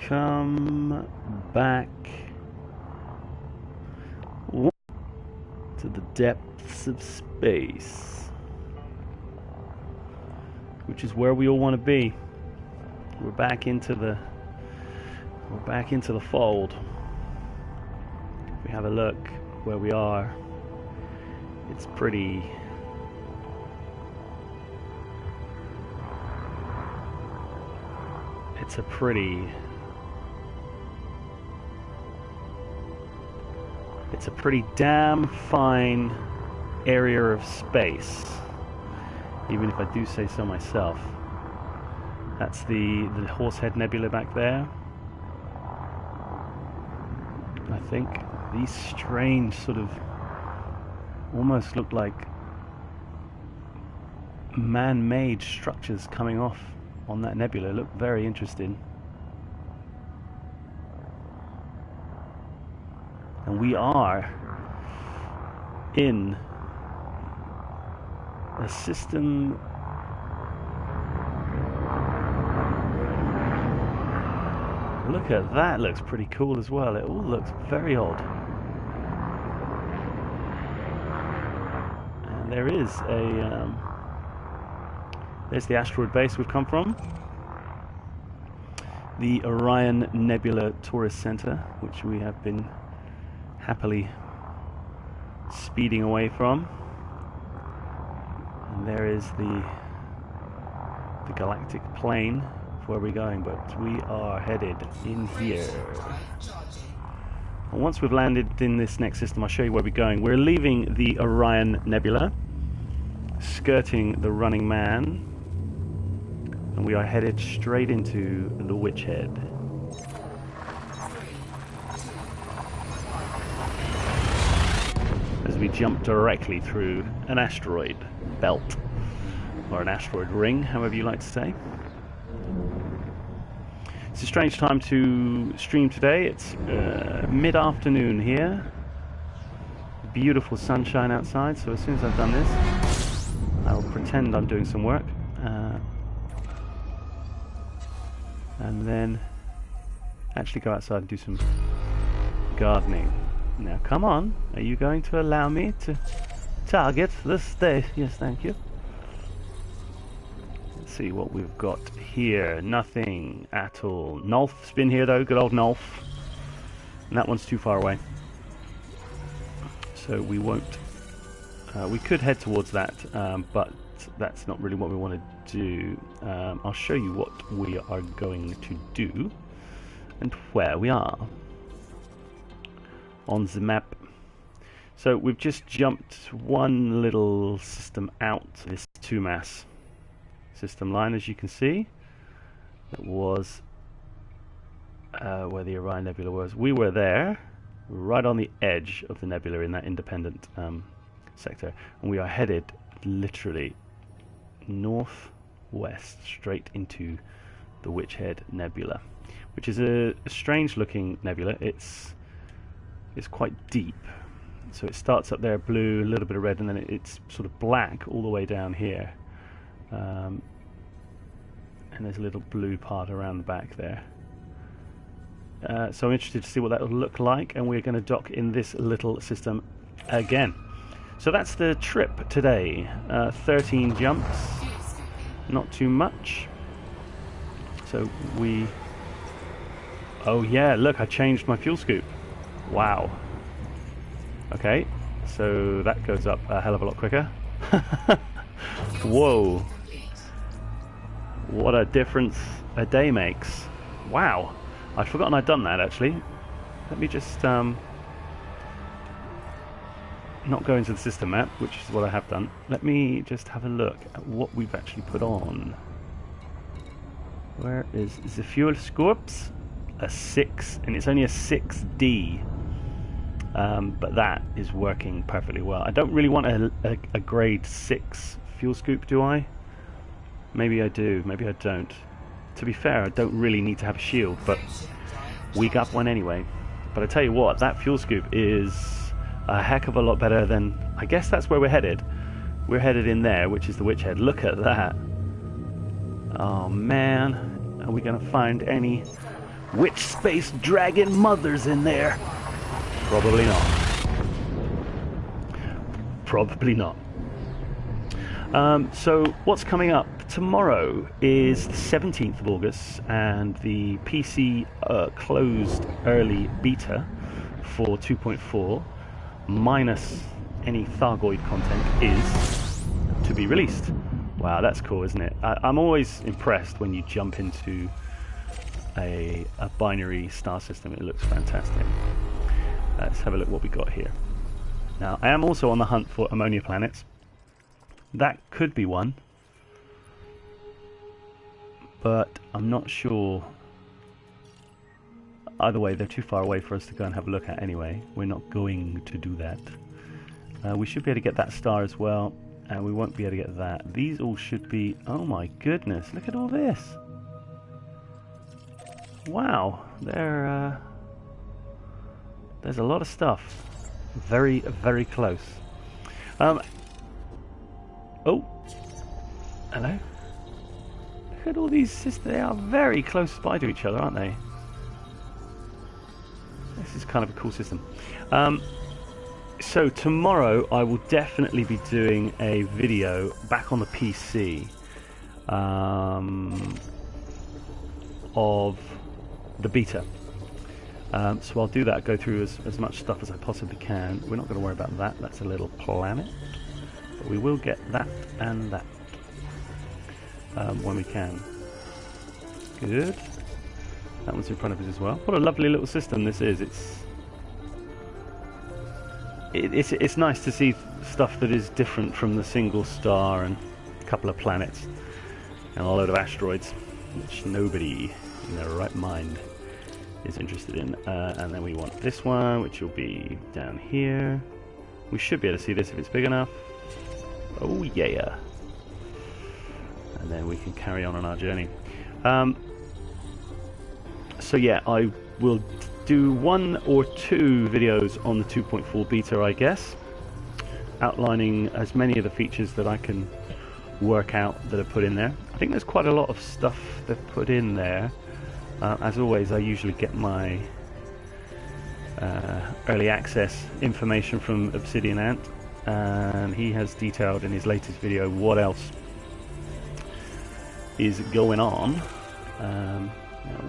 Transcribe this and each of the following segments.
come back to the depths of space, which is where we all want to be. We're back into the fold. If we have a look where we are, it's pretty it's a pretty damn fine area of space, even if I do say so myself. That's the Head Nebula back there. I think these strange sort of almost look like man-made structures coming off on that nebula. Look very interesting. And we are in a system look at that, looks pretty cool as well. It all looks very odd. And there is a there's the asteroid base we've come from, the Orion Nebula Tourist Center, which we have been happily speeding away from. And there is the galactic plane of where we're going, but we are headed in here. And once we've landed in this next system, I'll show you where we're going. We're leaving the Orion Nebula, skirting the Running Man, and we are headed straight into the Witch Head. As we jump directly through an asteroid belt, or an asteroid ring, however you like to say. It's a strange time to stream today. It's mid-afternoon here. Beautiful sunshine outside, so as soon as I've done this, I'll pretend I'm doing some work. And then actually go outside and do some gardening. Now come on, are you going to allow me to target this stage? Yes, thank you. Let's see what we've got here. Nothing at all. Nulf's been here though, good old Nulf. And that one's too far away, so we won't. We could head towards that, but that's not really what we want to do. I'll show you what we are going to do and where we are on the map. So we've just jumped one little system out, this 2-mass system line, as you can see. That was where the Orion Nebula was. We were there, right on the edge of the nebula in that independent sector, and we are headed literally northwest straight into the Witch Head Nebula, which is a strange looking nebula. It's quite deep, so it starts up there blue, a little bit of red, and then it's sort of black all the way down here, and there's a little blue part around the back there. So I'm interested to see what that will look like, and we're going to dock in this little system again. So that's the trip today. 13 jumps, not too much. So we... Oh yeah, look, I changed my fuel scoop. Wow. Okay, so that goes up a hell of a lot quicker. Whoa. What a difference a day makes. Wow. I'd forgotten I'd done that, actually. Let me just not go into the system map, which is what I have done. Let me just have a look at what we've actually put on. Where is the fuel scopes? A 6, and it's only a 6D. But that is working perfectly well. I don't really want a grade 6 fuel scoop, do I? Maybe I do, maybe I don't. To be fair, I don't really need to have a shield, but we got one anyway. But I tell you what, that fuel scoop is a heck of a lot better than... I guess that's where we're headed. We're headed in there, which is the Witch Head. Look at that. Oh man, are we going to find any Which space dragon mother's in there? Probably not. Probably not. So what's coming up? Tomorrow is the 17th of August, and the PC closed early beta for 2.4, minus any Thargoid content, is to be released. Wow, that's cool, isn't it? I'm always impressed when you jump into a binary star system. It looks fantastic. Let's have a look what we got here. Now, I am also on the hunt for ammonia planets. That could be one, but I'm not sure. Either way, they're too far away for us to go and have a look at anyway. We're not going to do that. We should be able to get that star as well, and we won't be able to get that. These all should be... Oh my goodness, look at all this. Wow, there's a lot of stuff. Very, very close. Oh, hello. Look at all these systems. They are very close by to each other, aren't they? This is kind of a cool system. So tomorrow I will definitely be doing a video back on the PC of the beta. So I'll do that, go through as much stuff as I possibly can. We're not going to worry about that, that's a little planet. But we will get that and that when we can. Good. That one's in front of us as well. What a lovely little system this is. It's nice to see stuff that is different from the single star and a couple of planets and a load of asteroids, which nobody in their right mind is interested in. And then we want this one, which will be down here. We should be able to see this if it's big enough. Oh yeah. And then we can carry on our journey. So yeah, I will do 1 or 2 videos on the 2.4 beta, I guess, outlining as many of the features that I can work out that are put in there. I think there's quite a lot of stuff they've put in there. As always, I usually get my early access information from Obsidian Ant, and he has detailed in his latest video what else is going on.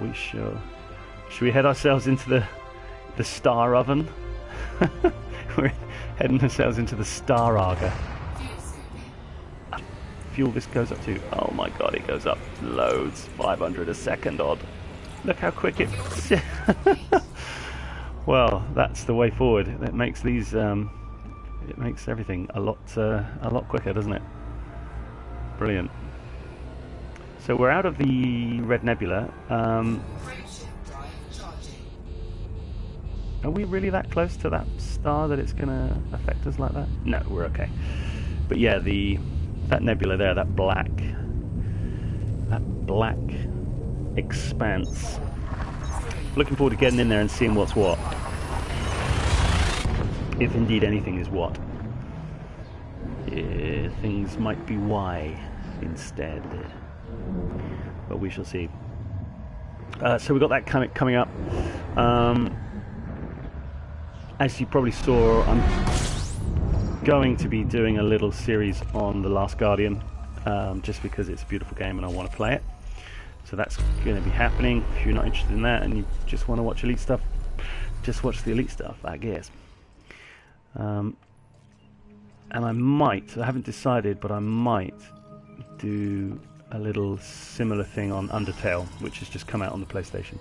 We shall. Should we head ourselves into the star oven? We're heading ourselves into the star Arga. Fuel this goes up to, oh my god, it goes up loads, 500 a second odd. Look how quick it... Well, that's the way forward. It makes these, it makes everything a lot quicker, doesn't it? Brilliant. So we're out of the Red Nebula. Are we really that close to that star that it's going to affect us like that? No, we're okay. But yeah, that nebula there, that black expanse. Looking forward to getting in there and seeing what's what. If indeed anything is what. Yeah, things might be Y instead. But we shall see. So we've got that coming up. As you probably saw, I'm going to be doing a little series on The Last Guardian, just because it's a beautiful game and I want to play it. So that's going to be happening. If you're not interested in that and you just want to watch Elite stuff, just watch the Elite stuff, I guess. And I haven't decided, but I might do a little similar thing on Undertale, which has just come out on the PlayStation.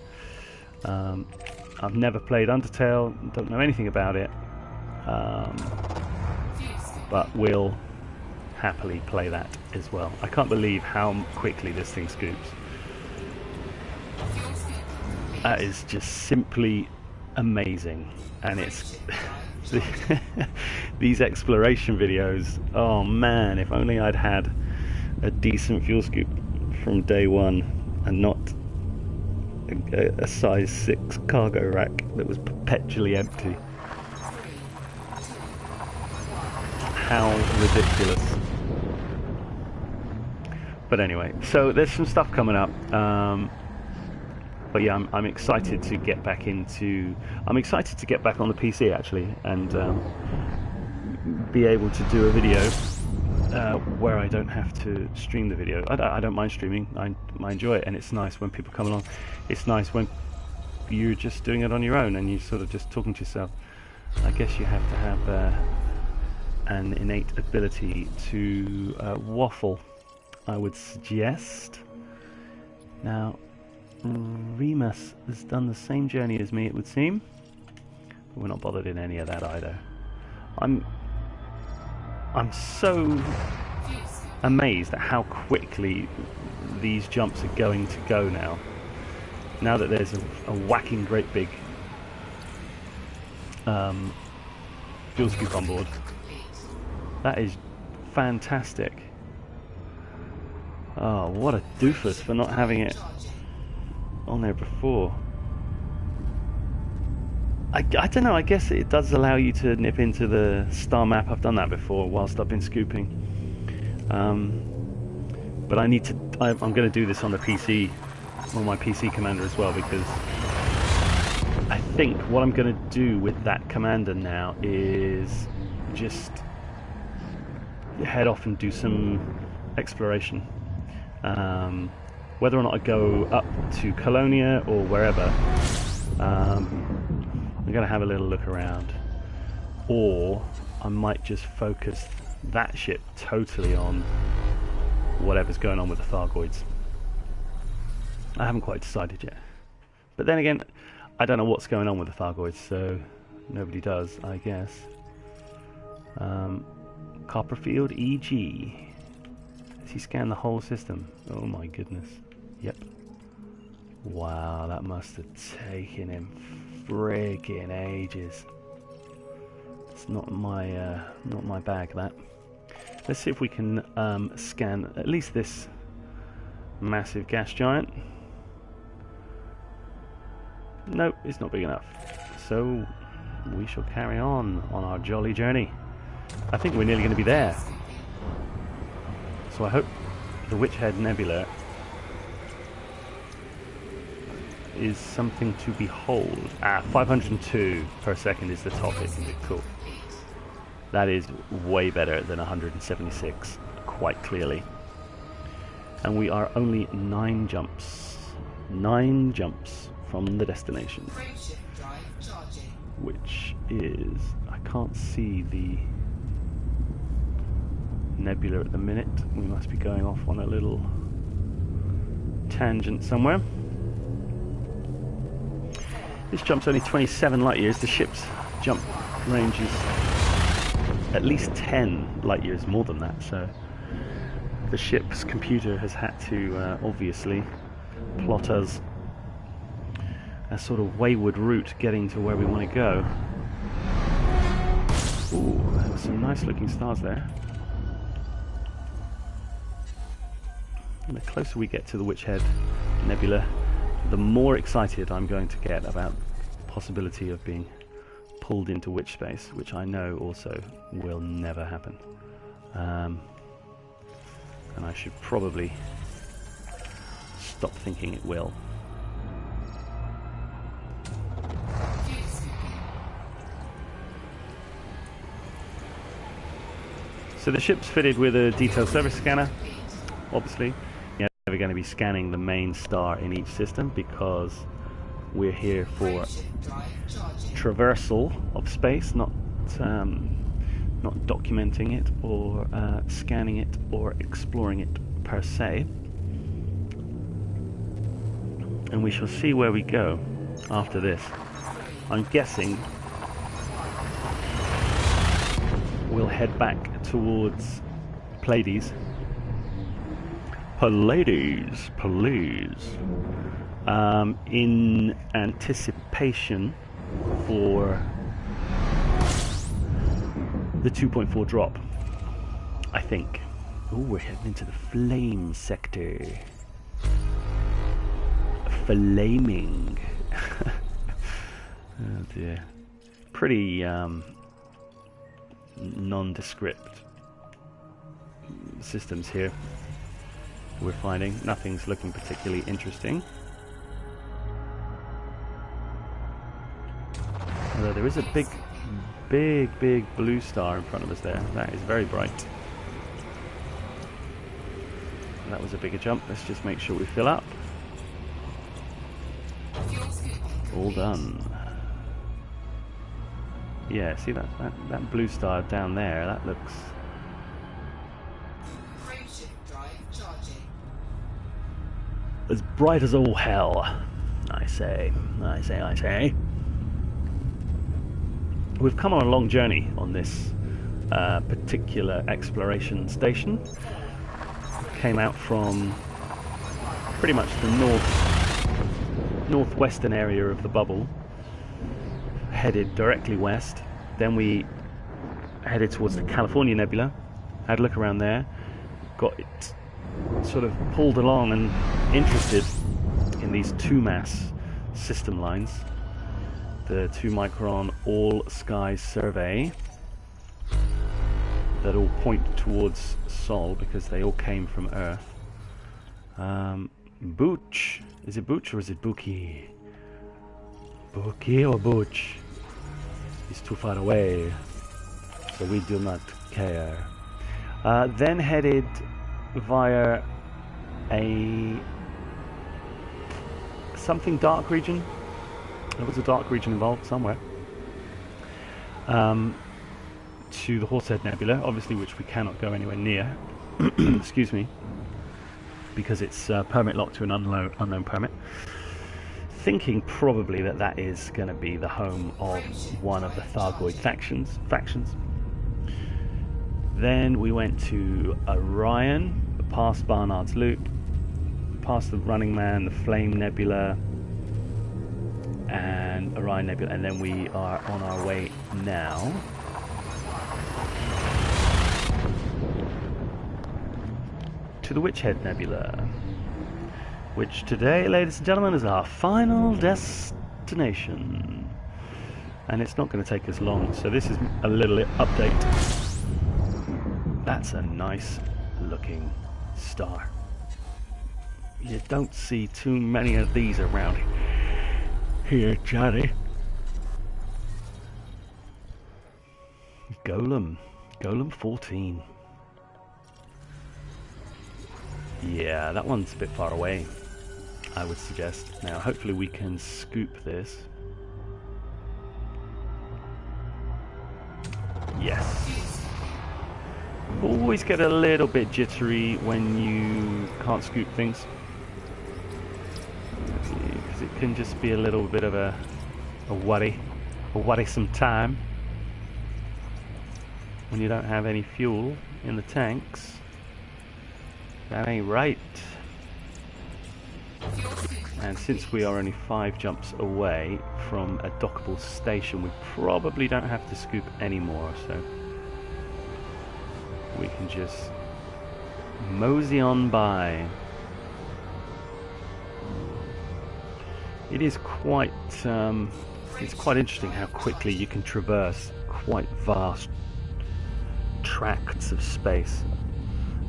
I've never played Undertale, don't know anything about it, but will happily play that as well. I can't believe how quickly this thing scoops. That is just simply amazing, and it's these exploration videos. Oh man, if only I'd had a decent fuel scoop from day one and not a size 6 cargo rack that was perpetually empty. How ridiculous. But anyway, so there's some stuff coming up. But yeah, I'm excited to get back into. I'm excited to get back on the PC actually, and be able to do a video where I don't have to stream the video. I don't mind streaming. I enjoy it, and it's nice when people come along. It's nice when you're just doing it on your own and you're sort of just talking to yourself. I guess you have to have an innate ability to waffle, I would suggest. Now, Remus has done the same journey as me, it would seem. But we're not bothered in any of that either. I'm so amazed at how quickly these jumps are going to go now. Now that there's a whacking great big fuel scoop on board. That is fantastic. Oh, what a doofus for not having it on there before. I don't know, I guess it does allow you to nip into the star map. I've done that before whilst I've been scooping. But I need to, I'm going to do this on the PC, on my PC commander as well, because I think what I'm going to do with that commander now is just head off and do some exploration. Whether or not I go up to Colonia or wherever, I'm going to have a little look around, or I might just focus that ship totally on whatever's going on with the Thargoids. I haven't quite decided yet, but then again, I don't know what's going on with the Thargoids, so nobody does, I guess. Copperfield EG. Has he scanned the whole system? Oh my goodness. Yep. Wow, that must have taken him freaking ages. It's not my bag, that. Let's see if we can scan at least this massive gas giant. Nope, it's not big enough. So we shall carry on our jolly journey. I think we're nearly going to be there. So I hope the Witch Head Nebula is something to behold. 502 per second is the top, isn't it? Cool. That is way better than 176, quite clearly. And we are only 9 jumps. 9 jumps from the destination. Which is... I can't see the nebula at the minute. We must be going off on a little tangent somewhere. This jump's only 27 light years. The ship's jump range is at least 10 light years more than that, so the ship's computer has had to obviously plot us a sort of wayward route getting to where we want to go. Ooh, there were some nice looking stars there. And the closer we get to the Witch Head Nebula, the more excited I'm going to get about the possibility of being pulled into witch space, which I know also will never happen. And I should probably stop thinking it will. So the ship's fitted with a detailed service scanner, obviously. You're never going to be scanning the main star in each system because we're here for traversal of space, not documenting it or scanning it or exploring it per se. And we shall see where we go after this. I'm guessing we'll head back towards Pleiades. Pleiades, in anticipation for the 2.4 drop, I think. Oh, we're heading into the flame sector. Flaming. Oh dear. Pretty nondescript systems here. We're finding nothing's looking particularly interesting. Although there is a big blue star in front of us there. That is very bright. That was a bigger jump. Let's just make sure we fill up. All done. Yeah, see that blue star down there? That looks... as bright as all hell. I say. We've come on a long journey on this particular exploration station. Came out from pretty much the northwestern area of the bubble, headed directly west. Then we headed towards the California Nebula, had a look around there, got it sort of pulled along and interested in these 2-mass system lines, the 2-micron all-sky survey that all point towards Sol because they all came from Earth. Booch. Is it Booch or is it Buki? Buki or Booch? He's too far away, so we do not care. Then headed via a something dark region. There was a dark region involved somewhere. To the Horsehead Nebula, obviously, which we cannot go anywhere near. Excuse me, because it's permit locked to an unknown permit. Thinking probably that is going to be the home of one of the Thargoid factions. Then we went to Orion, past Barnard's Loop, past the Running Man, the Flame Nebula, and Orion Nebula, and then we are on our way now to the Witch Head Nebula, which today, ladies and gentlemen, is our final destination. And it's not going to take us long, so this is a little update. That's a nice looking star. You don't see too many of these around here, Johnny. Golem 14. Yeah, that one's a bit far away, I would suggest. Now, hopefully we can scoop this. Yes. Always get a little bit jittery when you can't scoop things, because it can just be a little bit of a worrisome time when you don't have any fuel in the tanks. That ain't right. And since we are only 5 jumps away from a dockable station, we probably don't have to scoop anymore, so we can just mosey on by. It is quite it's quite interesting how quickly you can traverse quite vast tracts of space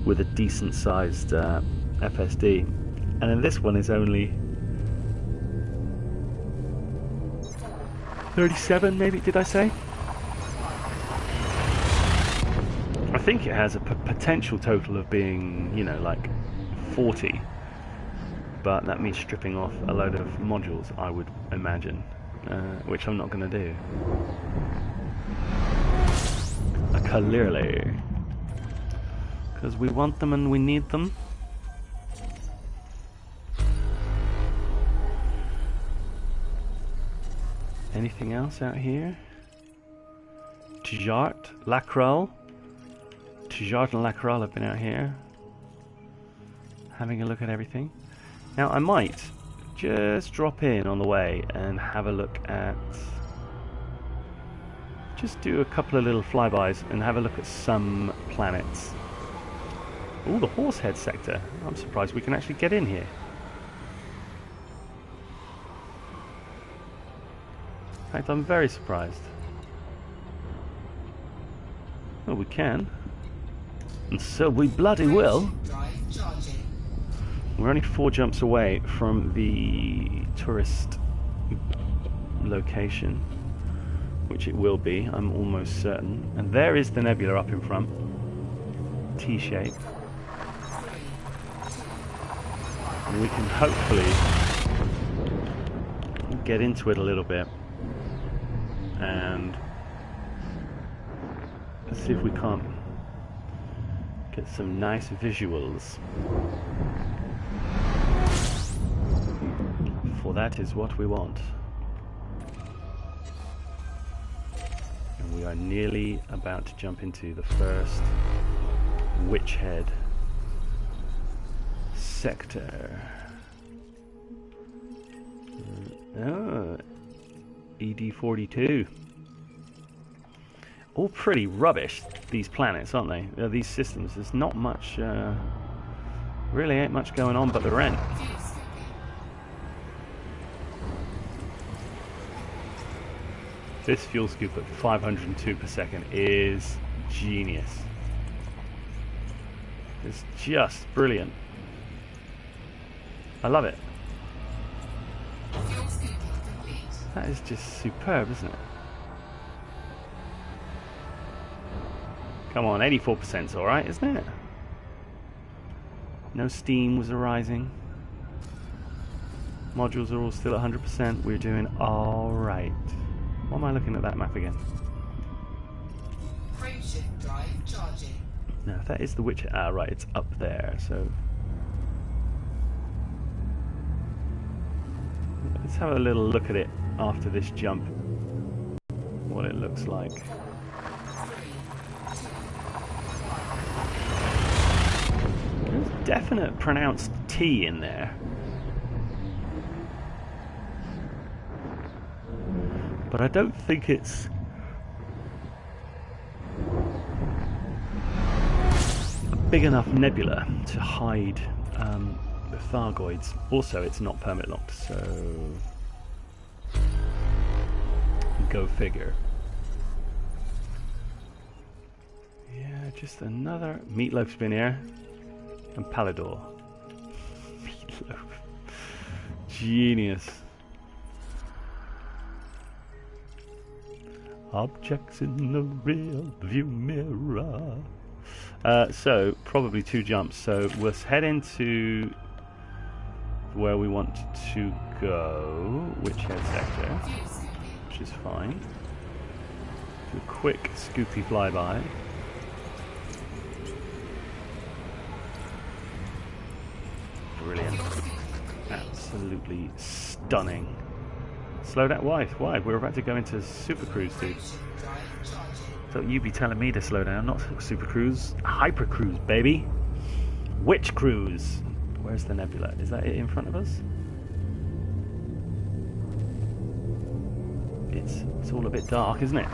with a decent sized FSD, and then this one is only 37, maybe, did I say? I think it has a potential total of being, you know, like 40, but that means stripping off a load of modules, I would imagine, which I'm not going to do. Clearly. Because we want them and we need them. Anything else out here? Tijart, Lacral. Tijart and Lacral have been out here, having a look at everything. Now I might just drop in on the way and have a look at... just do a couple of little flybys and have a look at some planets. Oh, the Horsehead sector. I'm surprised we can actually get in here. In fact, I'm very surprised. Oh, we can. And so we bloody will. We're only 4 jumps away from the tourist location. which it will be, I'm almost certain. And there is the nebula up in front, T-shape. And we can hopefully get into it a little bit and let's see if we can't get some nice visuals. For that is what we want. And we are nearly about to jump into the first Witch Head sector. Oh, ED42. All pretty rubbish, these planets, aren't they? These systems. There's not much, really ain't much going on but the rent. This fuel scoop at 502 per second is genius. It's just brilliant. I love it. That is just superb, isn't it? Come on, 84%'s alright, isn't it? No steam was arising. Modules are all still at 100%. We're doing alright. Why am I looking at that map again? Frameshift drive charging. No, that is the Witch. Ah, right, it's up there, so. Let's have a little look at it after this jump. What it looks like. There's definite pronounced T in there. But I don't think it's a big enough nebula to hide the Thargoids. Also, it's not permit locked, so go figure. Yeah, just another Meatloaf's been here, and Palidor. Meatloaf, genius. Objects in the rear view mirror. So probably 2 jumps. So let's head into where we want to go, Witch Head sector, which is fine. Do a quick scoopy flyby. Brilliant. Absolutely stunning. Slow down. Why? Why? We're about to go into super cruise, dude. Don't you be telling me to slow down, not super cruise. Hyper cruise, baby. Witch cruise. Where's the nebula? Is that it in front of us? It's all a bit dark, isn't it?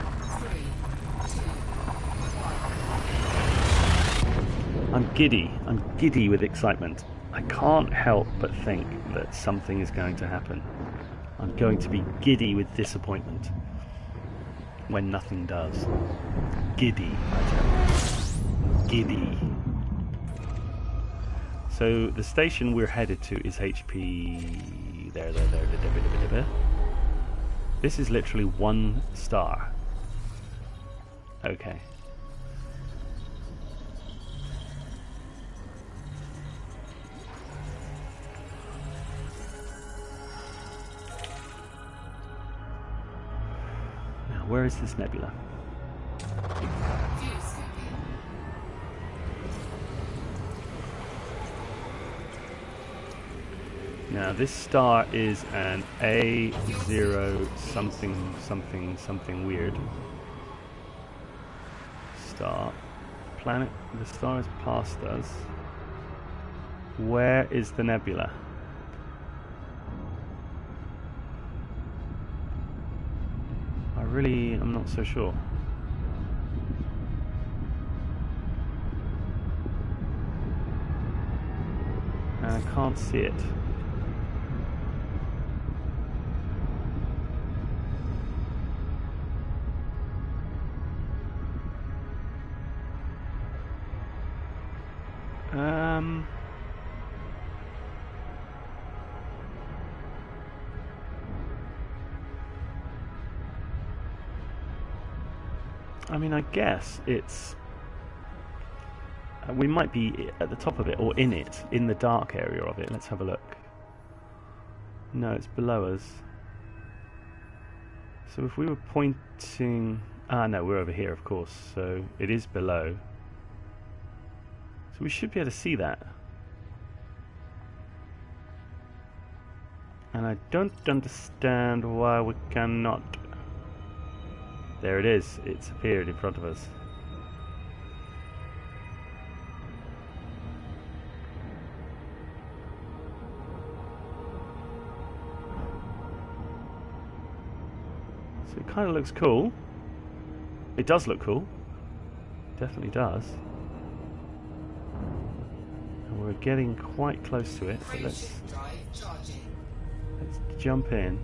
I'm giddy. I'm giddy with excitement. I can't help but think that something is going to happen. I'm going to be giddy with disappointment when nothing does. Giddy, I tell you. Giddy. So the station we're headed to is HP... There. This is literally 1 star. Okay. Where is this nebula? Now this star is an A0 something weird star. Planet, the star is past us. Where is the nebula? I'm not so sure. And I can't see it. I mean, I guess it's... we might be at the top of it, or in it, in the dark area of it. Let's have a look. No, it's below us. So if we were pointing... ah, no, we're over here, of course. So it is below. So we should be able to see that. And I don't understand why we cannot. There it is. It's appeared in front of us. So it kind of looks cool. It does look cool. Definitely does. And we're getting quite close to it. So let's jump in.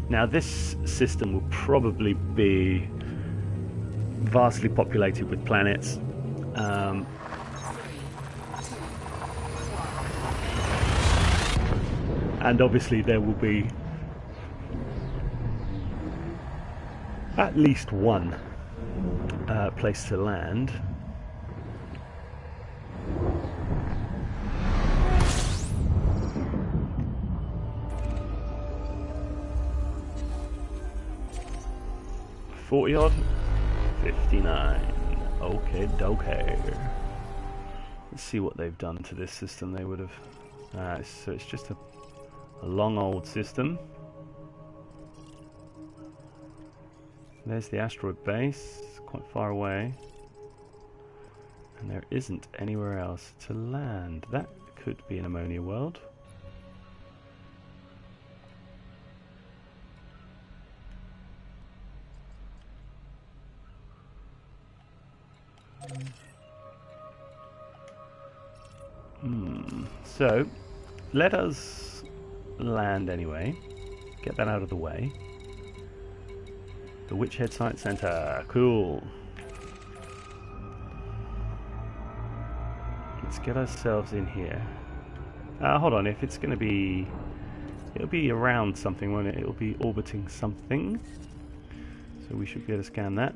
Now this system will probably be vastly populated with planets. And obviously there will be at least one place to land. $40 odd, 59. Okay, dokay. Let's see what they've done to this system. They would have. So it's just a long old system. There's the asteroid base, quite far away. And there isn't anywhere else to land. That could be an ammonia world. So, let us land anyway. Get that out of the way. The Witch Head Science Center. Cool. Let's get ourselves in here. Hold on, if it's going to be... it'll be around something, won't it? It'll be orbiting something. So we should be able to scan that.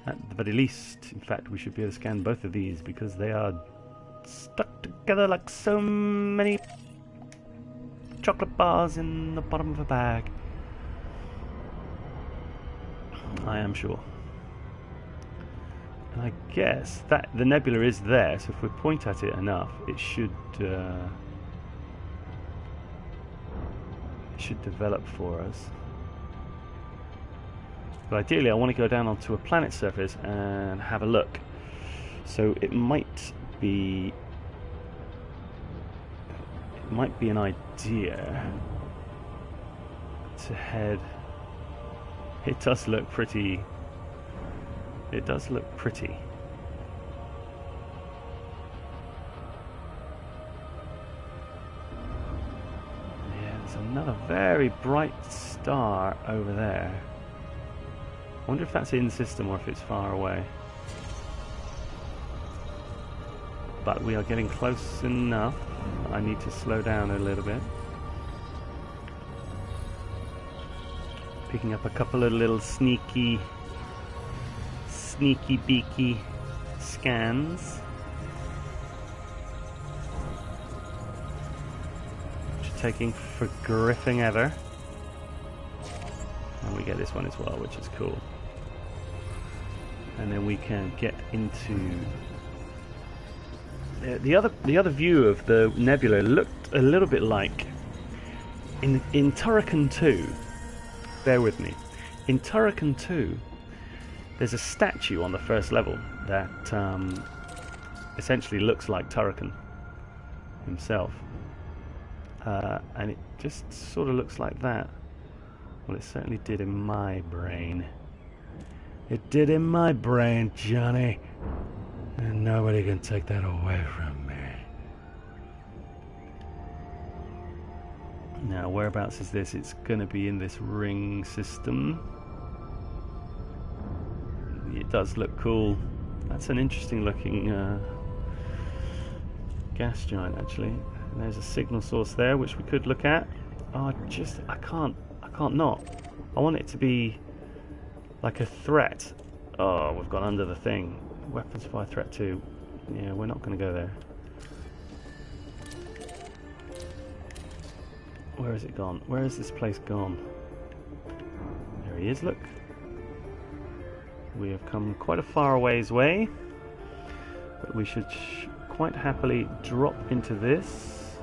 At the very least, in fact, we should be able to scan both of these because they are stuck together like so many chocolate bars in the bottom of a bag. I am sure. And I guess that the nebula is there, so if we point at it enough, it should develop for us. But ideally I want to go down onto a planet surface and have a look. So it might be an idea to head... It does look pretty. It does look pretty. Yeah, there's another very bright star over there. I wonder if that's in system or if it's far away. But we are getting close enough. I need to slow down a little bit. Picking up a couple of little sneaky beaky scans. Which are taking for griffing ever. And we get this one as well, which is cool. And then we can get into the other view of the nebula. Looked a little bit like in Turrican 2. Bear with me. In Turrican 2, there's a statue on the first level that essentially looks like Turrican himself, and it just sort of looks like that. Well, it certainly did in my brain. It did in my brain, Johnny. And nobody can take that away from me. Now, whereabouts is this? It's going to be in this ring system. It does look cool. That's an interesting looking gas giant, actually. And there's a signal source there, which we could look at. Oh, I can't can't not. I want it to be like a threat. Oh, we've gone under the thing. Weapons fire threat 2. Yeah, we're not going to go there. Where has it gone? Where has this place gone? There he is, look. We have come quite a far ways way. But we should quite happily drop into this.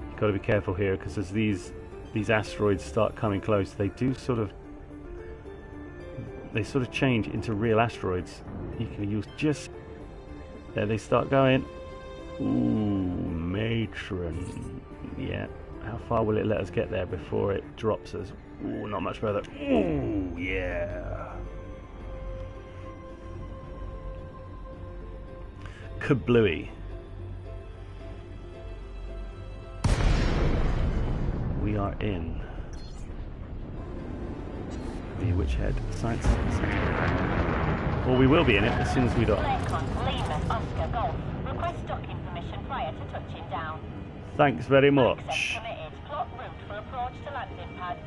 You've got to be careful here, because as these asteroids start coming close, they sort of change into real asteroids. You can use just there they start going. Ooh, matron. Yeah. How far will it let us get there before it drops us? Ooh, not much further. Ooh, yeah. Kablooey. We are in the Witch Head Science Center. Or we will be in it as soon as we dock. Request docking permission prior to touching down. Thanks very much. Committed. Plot route for approach to landing pad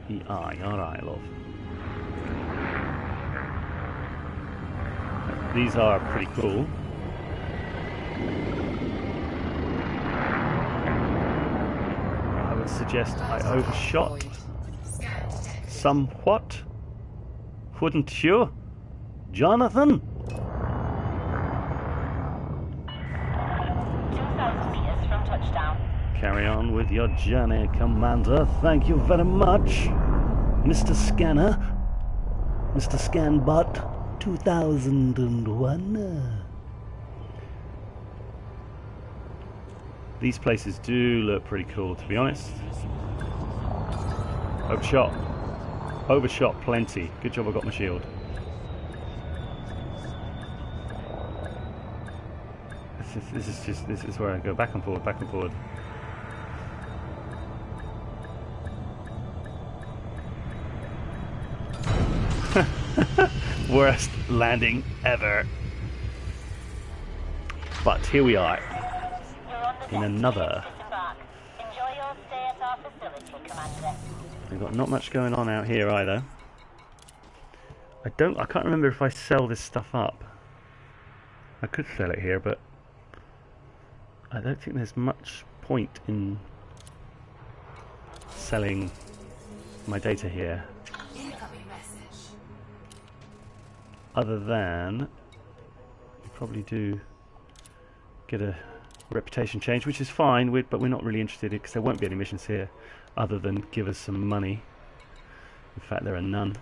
22. Aye, alright, love. These are pretty cool. I would suggest I overshot somewhat. Wouldn't you, Jonathan? 2,000 meters from touchdown. Carry on with your journey, Commander. Thank you very much, Mr. Scanner. Mr. Scanbot 2001. These places do look pretty cool, to be honest. Overshot. Overshot plenty. Good job I got my shield. This is where I go back and forward, back and forward. Worst landing ever. But here we are in another. Enjoy your stay at our facility, Commander. We've got not much going on out here either. I can't remember if I sell this stuff up. I could sell it here, but I don't think there's much point in selling my data here. Incoming message. Other than we probably do get a reputation change, which is fine, but we're not really interested because there won't be any missions here other than give us some money. In fact, there are none.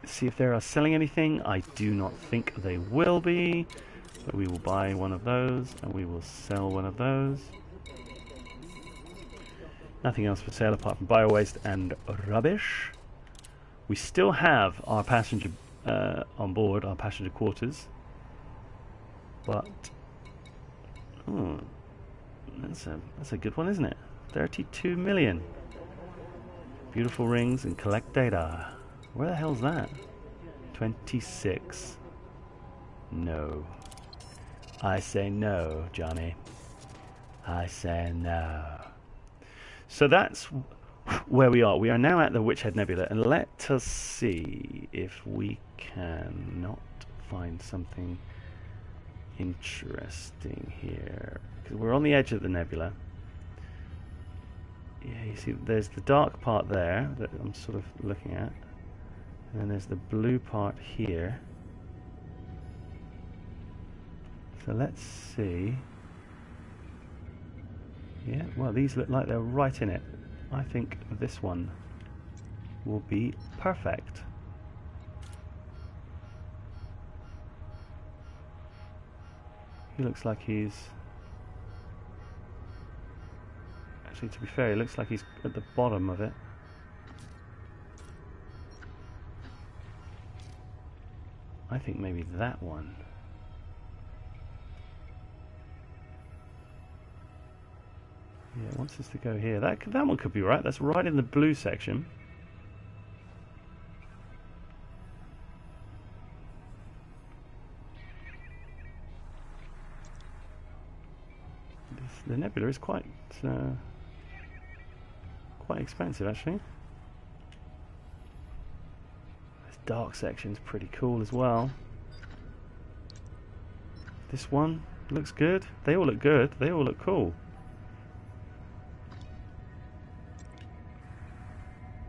See if they are selling anything. I do not think they will be, but we will buy one of those and we will sell one of those. Nothing else for sale apart from bio-waste and rubbish. We still have our passenger on board, our passenger quarters, but that's a good one, isn't it? 32 million. Beautiful rings and collect data. Where the hell's that? 26. No. I say no, Johnny. I say no. So that's where we are. We are now at the Witch Head Nebula, and let us see if we can not find something interesting here. Because we're on the edge of the nebula. Yeah, you see there's the dark part there that I'm sort of looking at. And then there's the blue part here. So let's see. Yeah, well, these look like they're right in it. I think this one will be perfect. He looks like he's... Actually, to be fair, he looks like he's at the bottom of it. I think maybe that one. Yeah, it wants us to go here. That one could be right. That's right in the blue section. The nebula is quite quite expensive actually. This dark section's pretty cool as well. This one looks good. They all look good. They all look cool.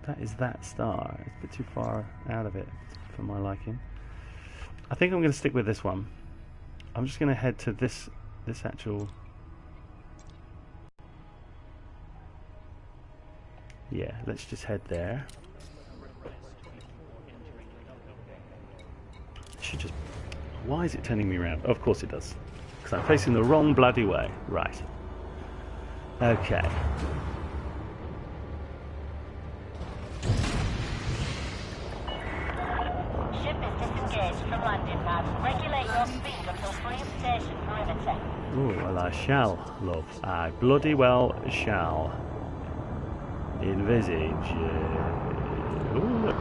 That is that star. It's a bit too far out of it for my liking. I think I'm going to stick with this one. I'm just going to head to this actual... Yeah, let's just head there. Should just... Why is it turning me around? Of course it does. Because I'm facing the wrong bloody way. Right. Okay. Ship is disengaged from landing pad. Regulate your speed until free of station perimeter. Oh, well I shall, love. I bloody well shall. Envisage. Ooh, look.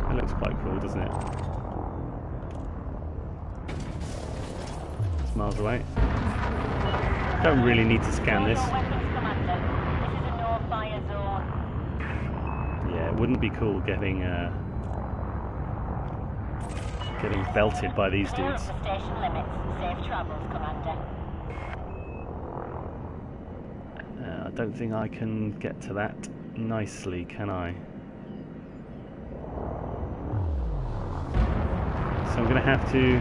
That looks quite cool, doesn't it? It's miles away. Don't really need to scan this. Yeah, it wouldn't be cool getting belted by these dudes. Station limits. Safe travels, Commander. I don't think I can get to that nicely, can I? So I'm going to have to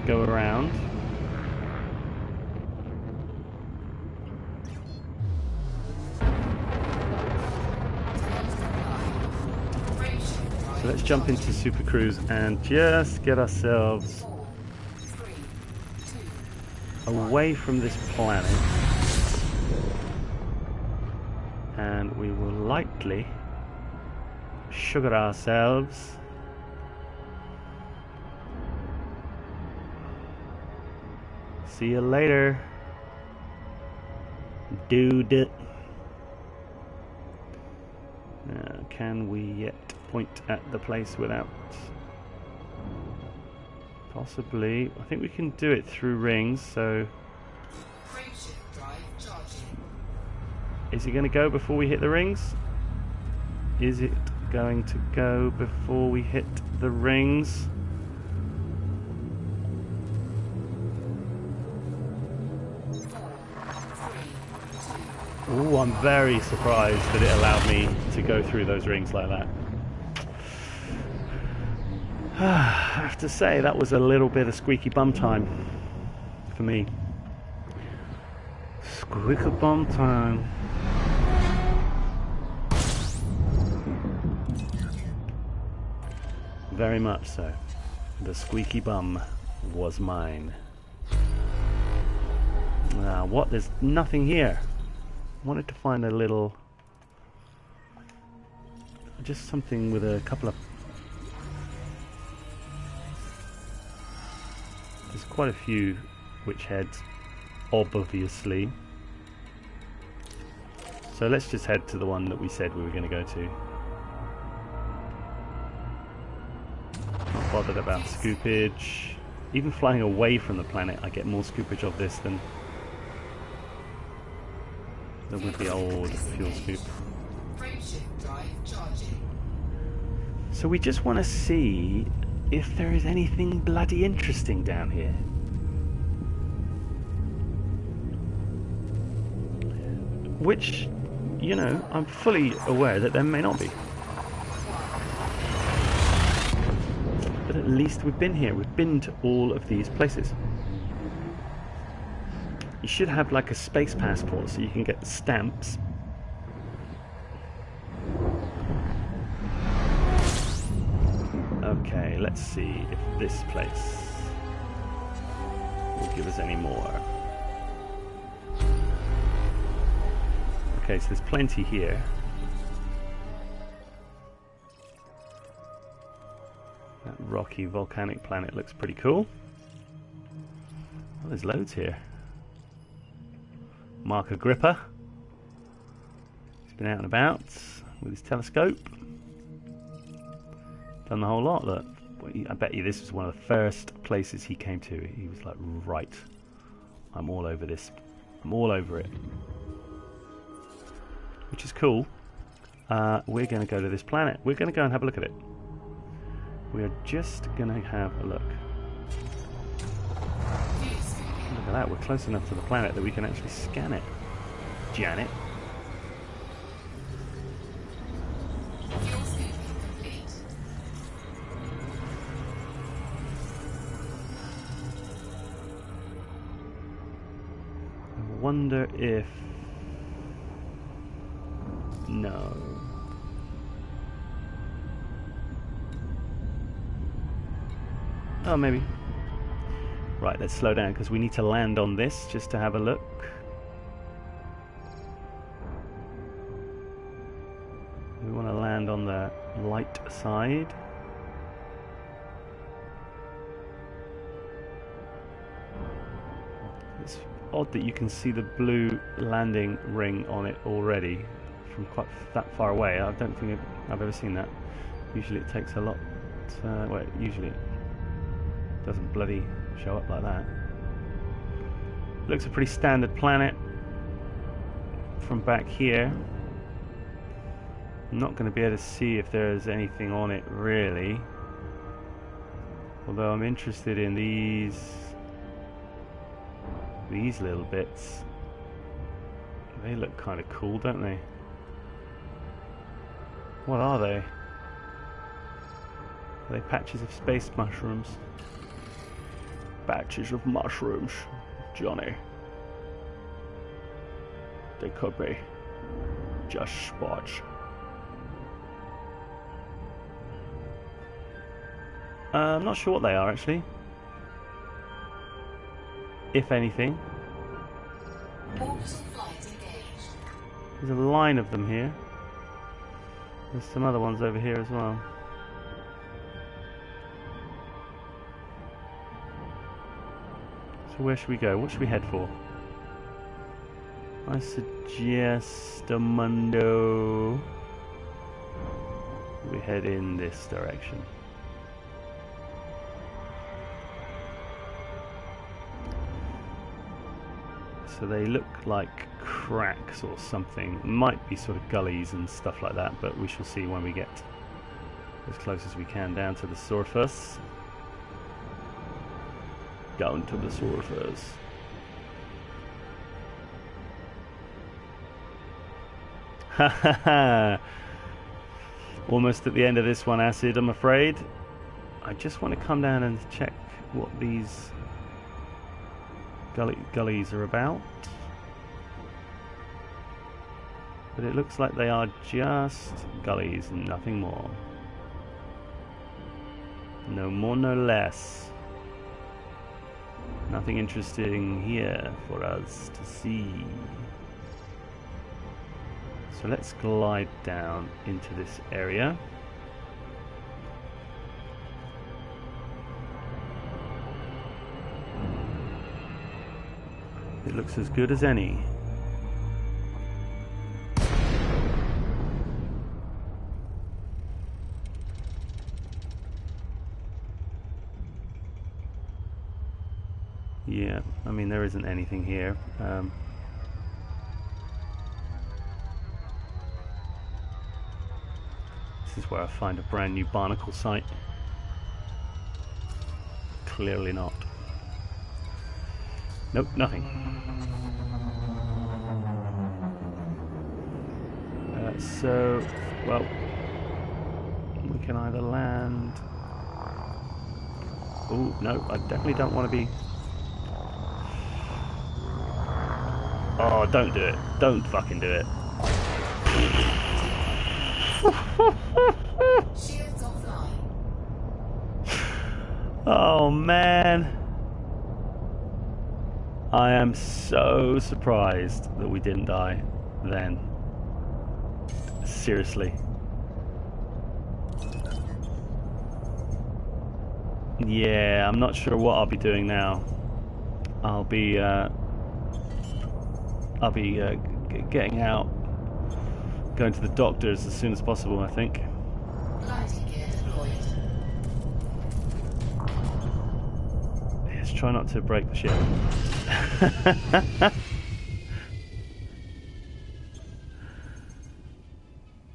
go around. So let's jump into Super Cruise and just get ourselves away from this planet. And we will lightly sugar ourselves see you later, dude. Can we yet point at the place without possibly? I think we can do it through rings, so is it going to go before we hit the rings? Is it going to go before we hit the rings? Oh, I'm very surprised that it allowed me to go through those rings like that. I have to say, that was a little bit of squeaky bum time for me. Squeaky bum time. Very much so. The squeaky bum was mine. What? There's nothing here. I wanted to find a little... just something with a couple of... There's quite a few witch heads, obviously. So let's just head to the one that we said we were going to go to. Not bothered about scoopage. Even flying away from the planet, I get more scoopage of this than with the old fuel scoop. So we just want to see if there is anything bloody interesting down here. Which, you know, I'm fully aware that there may not be. But at least we've been here. We've been to all of these places. You should have like a space passport so you can get stamps. Okay, let's see if this place will give us any more. Okay, so there's plenty here. That rocky volcanic planet looks pretty cool. Oh, there's loads here. Mark Agrippa. He's been out and about with his telescope. Done the whole lot. Look, I bet you this was one of the first places he came to. He was like, right, I'm all over this I'm all over it. Which is cool. We're going to go to this planet. We're going to go and have a look at it. We are just going to have a look. Look at that, we're close enough to the planet that we can actually scan it. Janet. I wonder if... No. Oh, maybe. Right, let's slow down because we need to land on this just to have a look. We want to land on the light side. It's odd that you can see the blue landing ring on it already from quite that far away. I don't think I've ever seen that. Usually it takes a lot. Well, usually it doesn't bloody show up like that. Looks a pretty standard planet from back here. I'm not going to be able to see if there's anything on it really, although I'm interested in these little bits. They look kind of cool, don't they? What are they? Are they patches of space mushrooms? Batches of mushrooms, Johnny. They could be just spots. I'm not sure what they are actually. If anything. There's a line of them here. There's some other ones over here as well. So where should we go? What should we head for? I suggest Amundo. We head in this direction. So they look like cracks or something. Might be sort of gullies and stuff like that, but we shall see when we get as close as we can down to the surface. Down to the surface. Ha ha ha! Almost at the end of this one, Acid, I'm afraid. I just want to come down and check what these gullies are about. But it looks like they are just gullies and nothing more. No more, no less. Nothing interesting here for us to see. So let's glide down into this area. It looks as good as any. Yeah, I mean there isn't anything here. This is where I find a brand new barnacle site. Clearly not. Nope, nothing. So, well, we can either land... Oh, no, I definitely don't want to be... Oh, don't do it. Don't fucking do it. Oh, man. I am so surprised that we didn't die then. Seriously. Yeah, I'm not sure what I'll be doing now. I'll be getting out, going to the doctors as soon as possible, I think. Yes, try not to break the ship.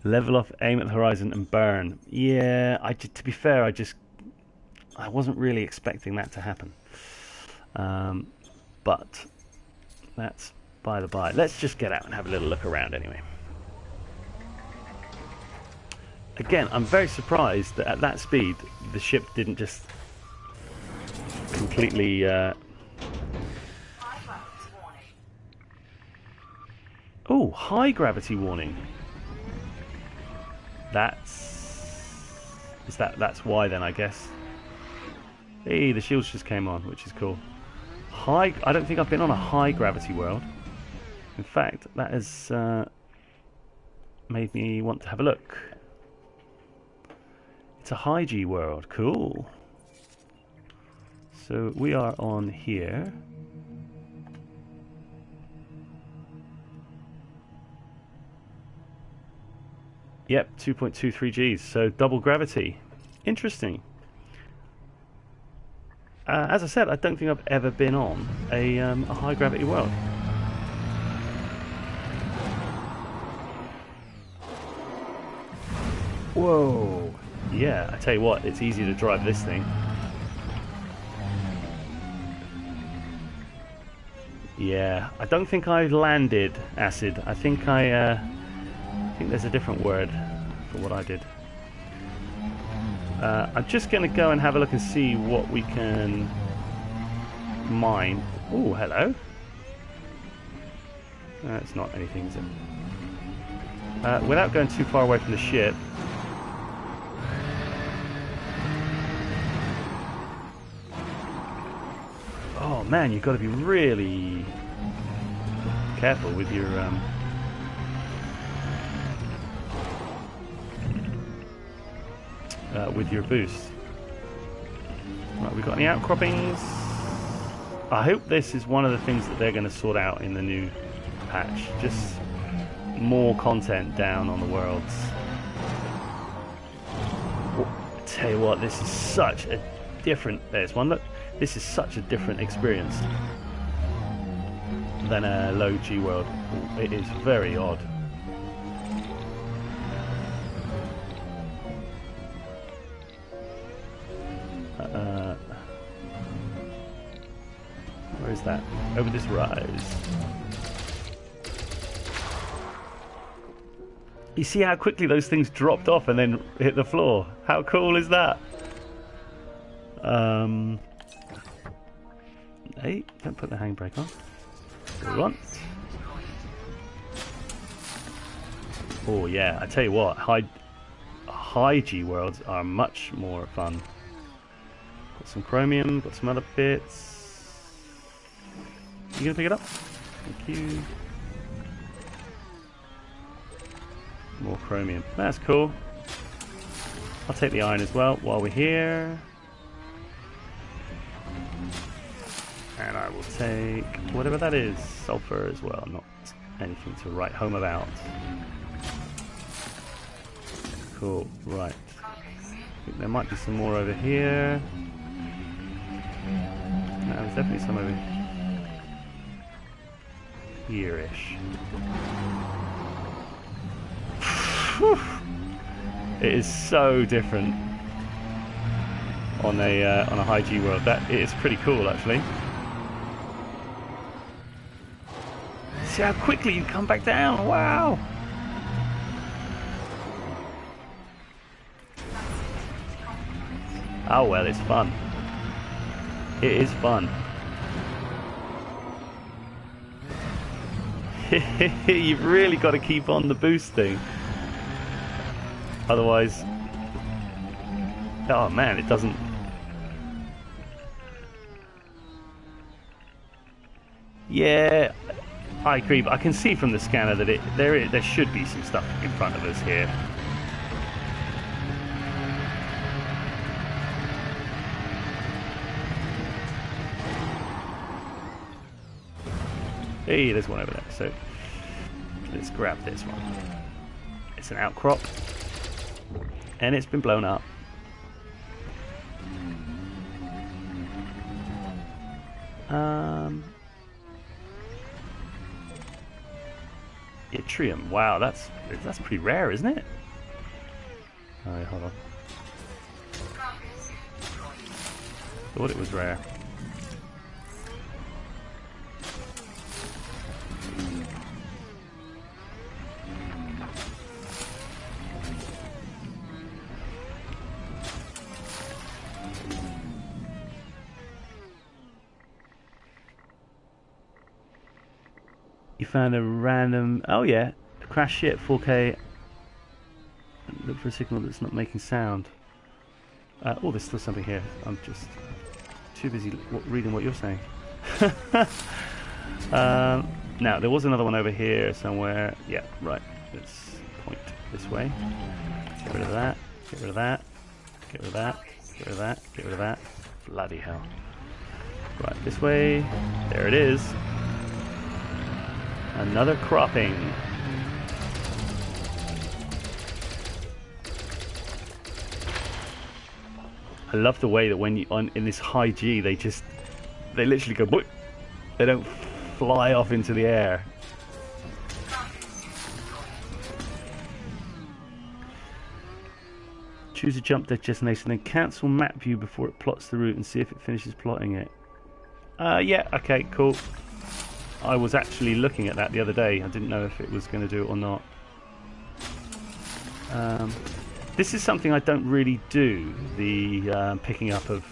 Level off, aim at the horizon, and burn. Yeah, to be fair, I wasn't really expecting that to happen. But that's by the by. Let's just get out and have a little look around anyway. Again, I'm very surprised that at that speed, the ship didn't just completely... Oh, high gravity warning. That's why then, I guess. Hey, the shields just came on, which is cool. I don't think I've been on a high gravity world. In fact, that has made me want to have a look. It's a high G world. Cool. So we are on here. Yep, 2.23 Gs, so double gravity. Interesting. As I said, I don't think I've ever been on a high gravity world. Whoa. Yeah, I tell you what, it's easy to drive this thing. Yeah, I don't think I landed acid. I think there's a different word for what I did. I'm just going to go and have a look and see what we can mine. Oh, hello. It's not anything, is it? Without going too far away from the ship. Oh man, you've got to be really careful with your boost. Right, we got any outcroppings? I hope this is one of the things that they're going to sort out in the new patch. Just more content down on the worlds. Oh, I tell you what, this is such a different... There's one, look. This is such a different experience than a low G world. It is very odd. Where is that? Over this rise. You see how quickly those things dropped off and then hit the floor? How cool is that? Hey, don't put the handbrake on. What we want. Oh yeah, I tell you what, high G worlds are much more fun. Got some chromium, got some other bits. You gonna pick it up? Thank you. More chromium. That's cool. I'll take the iron as well while we're here. And I will take whatever that is, sulfur as well, not anything to write home about. Cool, right. I think there might be some more over here. No, there's definitely some over here-ish. It is so different on a high G world. That it is pretty cool actually. See how quickly you come back down. Wow. Oh well, it's fun. It is fun. You've really got to keep on the boost thing. Otherwise, oh man, it doesn't. Yeah, I agree, but I can see from the scanner that there should be some stuff in front of us here. Hey, there's one over there. So let's grab this one. It's an outcrop, and it's been blown up. Yttrium. Wow, that's pretty rare, isn't it? Alright, hold on. Thought it was rare. You found a random... Oh yeah, a crash ship, 4K. Look for a signal that's not making sound. Oh, there's still something here. I'm just too busy reading what you're saying. Now, there was another one over here somewhere. Yeah, right. Let's point this way. Get rid of that. Get rid of that. Get rid of that. Get rid of that. Get rid of that. Bloody hell. Right, this way. There it is. Another cropping. I love the way that when you in this high G, they literally go boop. They don't fly off into the air. Choose a jump destination, then cancel map view before it plots the route and see if it finishes plotting it. Yeah, okay, cool. I was actually looking at that the other day. I didn't know if it was going to do it or not. This is something I don't really do, the picking up of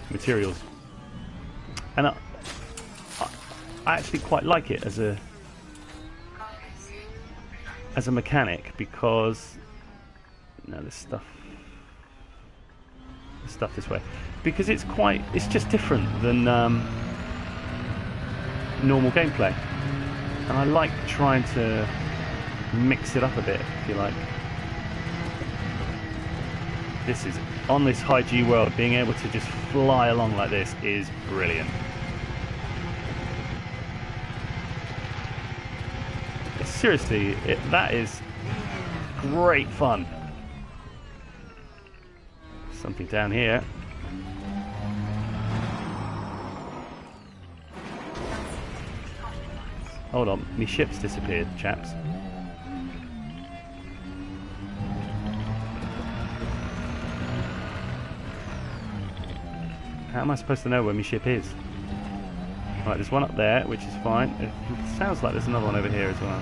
materials. And I actually quite like it as a mechanic, because no, this stuff this way, because it's just different than normal gameplay, and I like trying to mix it up a bit, if you like. This is, on this high G world, being able to just fly along like this is brilliant. Seriously, that is great fun. Something down here. Hold on, my ship's disappeared, chaps. How am I supposed to know where my ship is? Right, there's one up there, which is fine. It sounds like there's another one over here as well.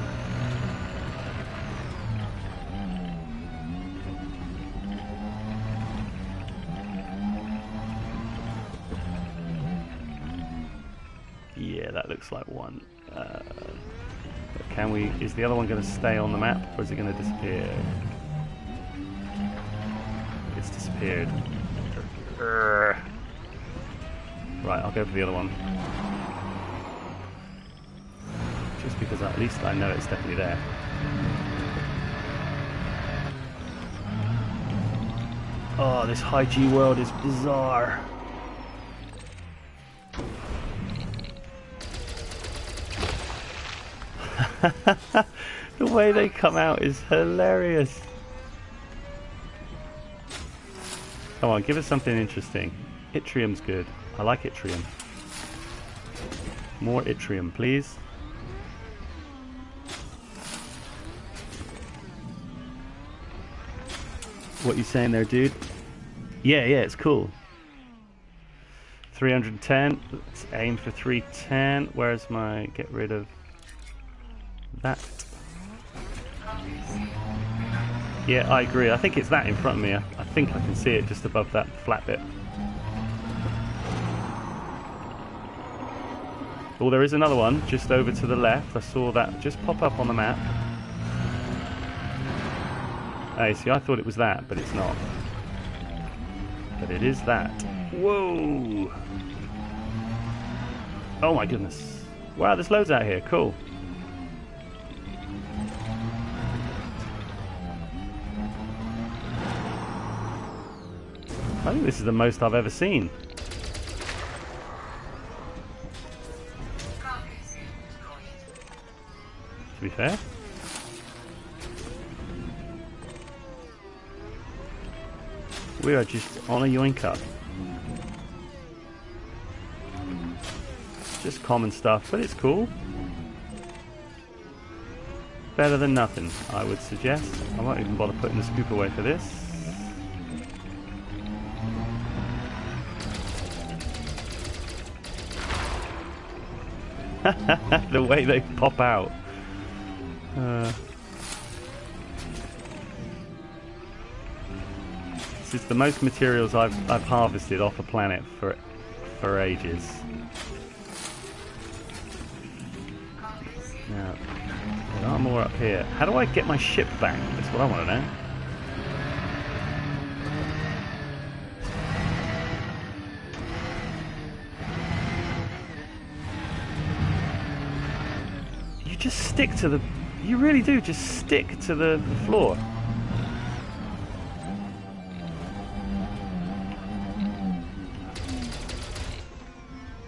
Yeah, that looks like one. Can we? Is the other one going to stay on the map, or is it going to disappear? It's disappeared. Right, I'll go for the other one. Just because at least I know it's definitely there. Oh, this high G world is bizarre. The way they come out is hilarious. Come on, give us something interesting. Yttrium's good. I like yttrium. More yttrium, please. What you saying there, dude? Yeah, it's cool. 310. Let's aim for 310. Where's my... get rid of that. Yeah, I agree. I think it's that in front of me. I think I can see it just above that flat bit. Oh, there is another one just over to the left. I saw that just pop up on the map. Hey, see, I thought it was that, but it's not. But it is that. Whoa! Oh my goodness. Wow, there's loads out here. Cool. I think this is the most I've ever seen. To be fair. We are just on a yoink up. Just common stuff, but it's cool. better than nothing, I would suggest. I won't even bother putting the scoop away for this. The way they pop out. This is the most materials I've harvested off a planet for ages. Now, there are more up here. How do I get my ship back? That's what I want to know. You just stick to the... You really do just stick to the floor.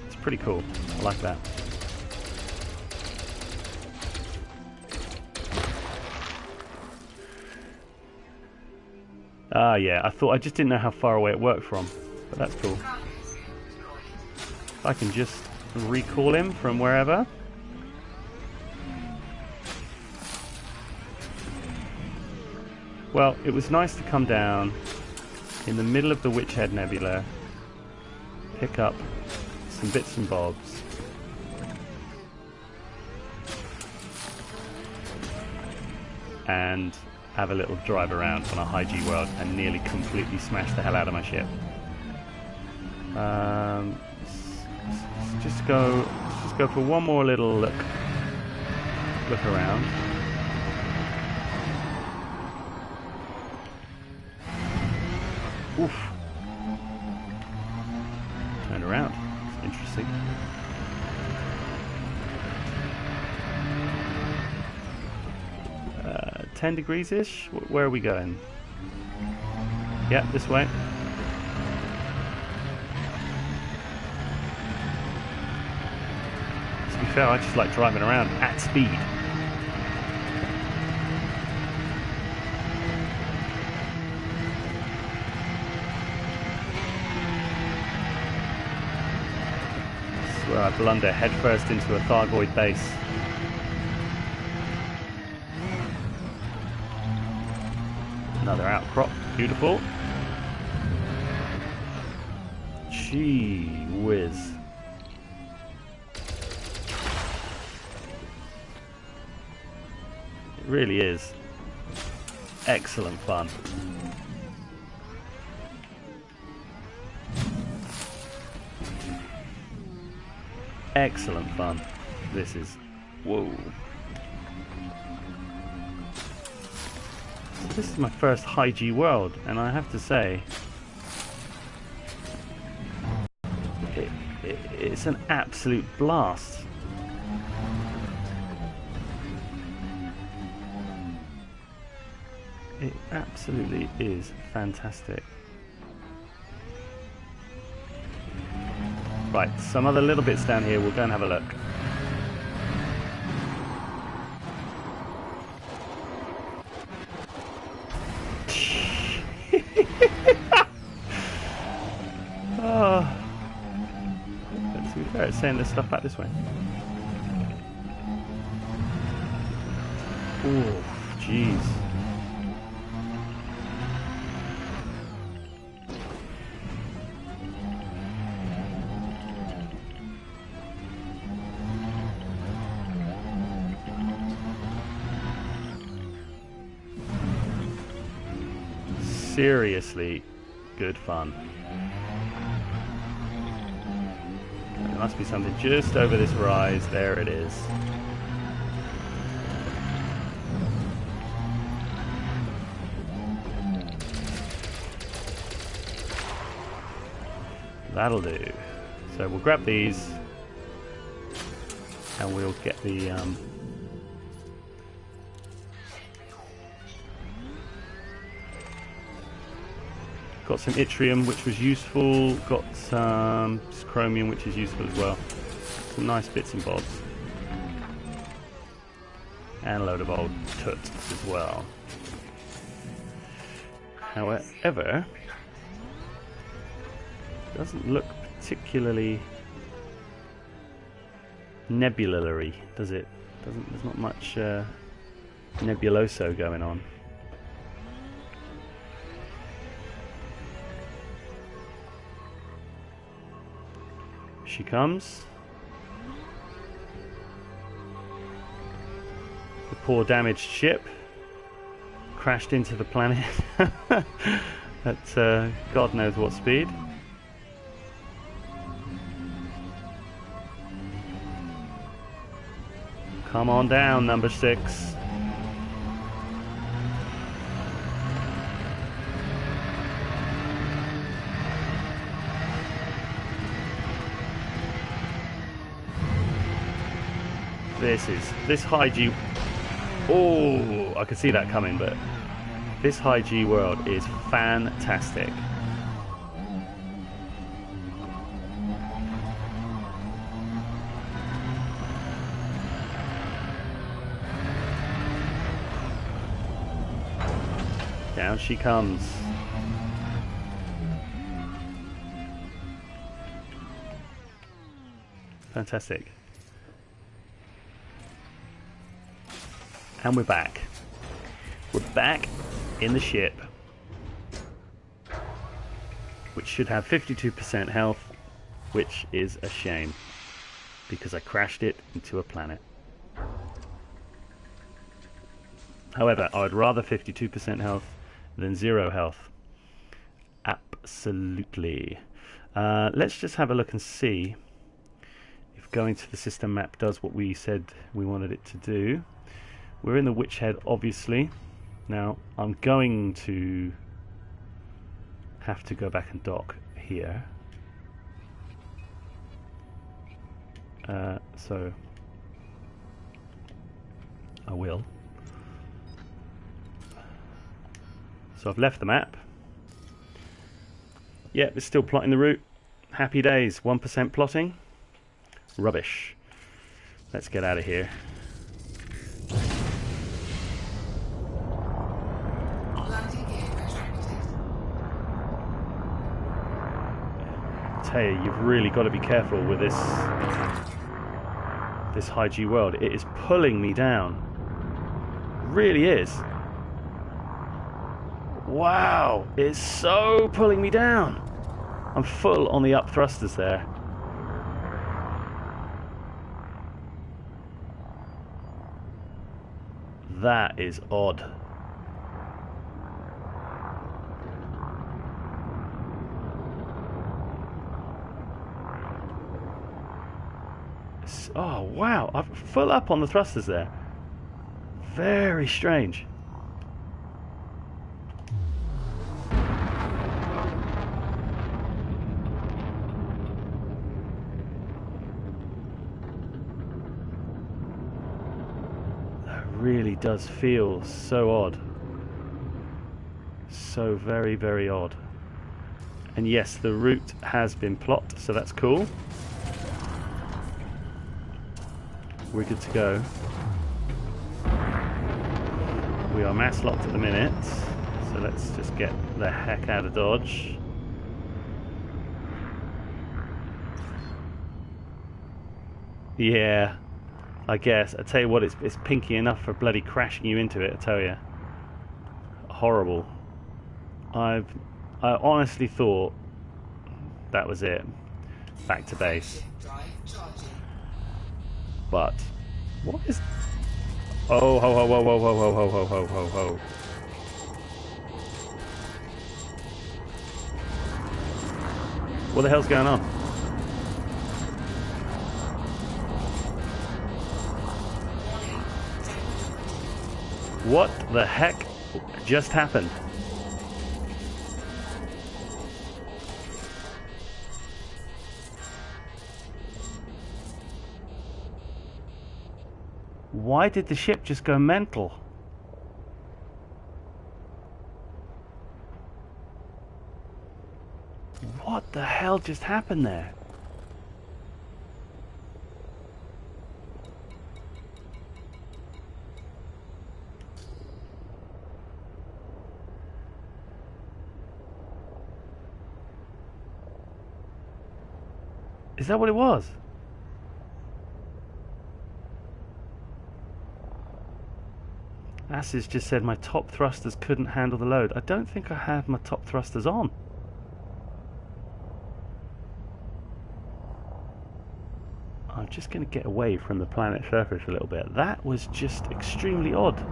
It's pretty cool. I like that. Ah, yeah, I just didn't know how far away it worked from, but that's cool. I can just recall him from wherever. Well, it was nice to come down in the middle of the Witch Head Nebula, pick up some bits and bobs, and have a little drive around on a high G world and nearly completely smash the hell out of my ship. Just go for one more little look around. Oof. Turn around. It's interesting. Uh, 10 degrees-ish? Where are we going? Yeah, this way. To be fair, I just like driving around at speed. Where I blunder headfirst into a Thargoid base. Another outcrop, beautiful. Gee whiz. It really is excellent fun. Excellent fun. This is... Whoa. This is my first high G world, and I have to say... It's an absolute blast. It absolutely is fantastic. Right, some other little bits down here, we'll go and have a look. Oh. Let's be fair, it's saying there's stuff back this way. Oh, jeez. Seriously good fun. There must be something just over this rise. There it is. That'll do. So we'll grab these and we'll get the got some yttrium, which was useful. Got some chromium, which is useful as well. Some nice bits and bobs. And a load of old toots as well. However, it doesn't look particularly nebulary, does it? There's not much nebuloso going on. She comes. The poor damaged ship crashed into the planet at God knows what speed. Come on down, number 6. This high G. Oh, I could see that coming, but this high G world is fantastic. Down she comes. Fantastic. And we're back. We're back in the ship, which should have 52% health, which is a shame because I crashed it into a planet. However, I would rather 52% health than 0 health. Absolutely. Let's just have a look and see if going to the system map does what we said we wanted it to do. We're in the Witch Head, obviously. Now, I'm going to have to go back and dock here. So, I will. So I've left the map. Yep, it's still plotting the route. Happy days. 1% plotting. Rubbish. Let's get out of here. Tell you, you've really got to be careful with this high G world. It is pulling me down. It really is. Wow, it's so pulling me down. I'm full on the up thrusters there. That is odd. Oh wow, I'm full up on the thrusters there. Very strange. That really does feel so odd. So very, very odd. And yes, the route has been plotted, so that's cool. We're good to go. We are mass locked at the minute, so let's just get the heck out of Dodge. Yeah, I guess. I tell you what, it's pinky enough for bloody crashing you into it, I tell you. Horrible. I honestly thought that was it. Back to base. But what is? Oh, ho, ho, ho, ho, ho, ho, ho, ho, ho, ho, ho. What the hell's going on? What the heck just happened? Why did the ship just go mental? What the hell just happened there? Is that what it was? Asses just said my top thrusters couldn't handle the load. I don't think I have my top thrusters on. I'm just going to get away from the planet surface a little bit. That was just extremely odd.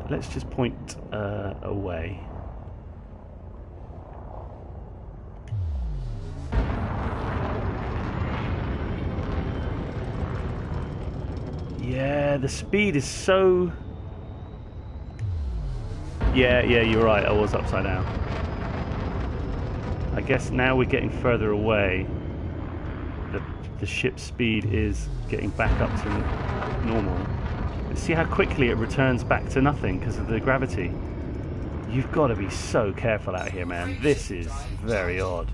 Let's just point away. Yeah, the speed is so... Yeah, you're right, I was upside down. I guess now we're getting further away. The ship's speed is getting back up to normal. See how quickly it returns back to nothing because of the gravity. You've got to be so careful out here, man. This is very odd.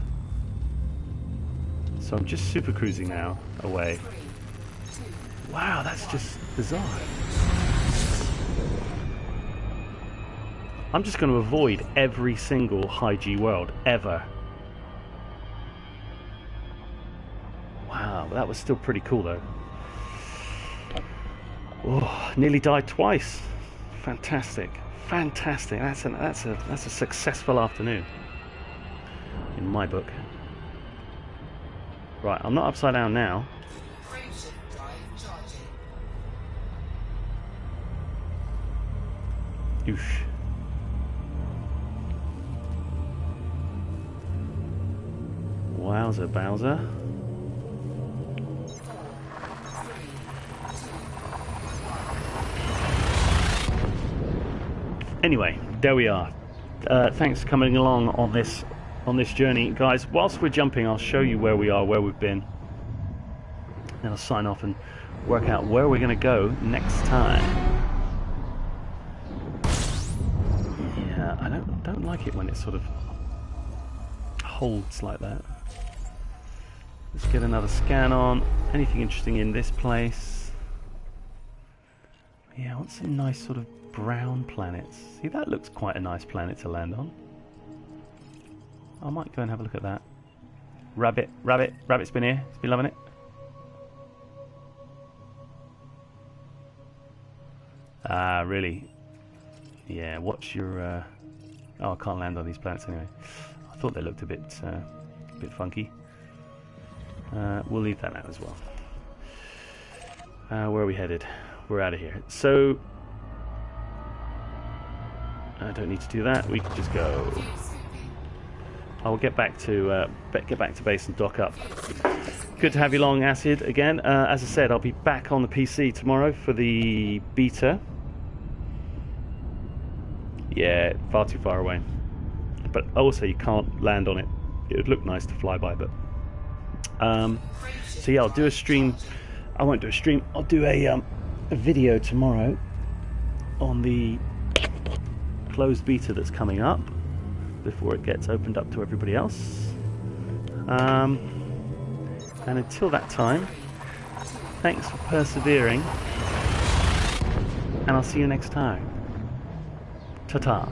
So I'm just super cruising now, away. Wow, that's just bizarre. I'm just going to avoid every single high G world, ever. Wow, that was still pretty cool though. Oh, nearly died twice. Fantastic, fantastic. That's a successful afternoon in my book. Right, I'm not upside down now. Oosh. Wowza Bowser. Anyway, there we are. Thanks for coming along on this journey, guys. Whilst we're jumping, I'll show you where we are, where we've been, and I'll sign off and work out where we're going to go next time. Yeah, I don't like it when it sort of holds like that. Let's get another scan on. Anything interesting in this place? Yeah, I want some nice sort of brown planets. See, that looks quite a nice planet to land on. I might go and have a look at that. Rabbit's been here. He's been loving it. Ah, really? Yeah, what's your... Oh, I can't land on these planets anyway. I thought they looked a bit funky. We'll leave that out as well. Where are we headed? We're out of here. So... I don't need to do that. We can just go. I'll get back to base and dock up. Good to have you along, Acid, again. As I said, I'll be back on the PC tomorrow for the beta. Yeah, far too far away. But also, you can't land on it. It would look nice to fly by, but so yeah, I'll do a stream. I won't do a stream. I'll do a video tomorrow on the closed beta that's coming up before it gets opened up to everybody else. And until that time, thanks for persevering, and I'll see you next time. Ta-ta.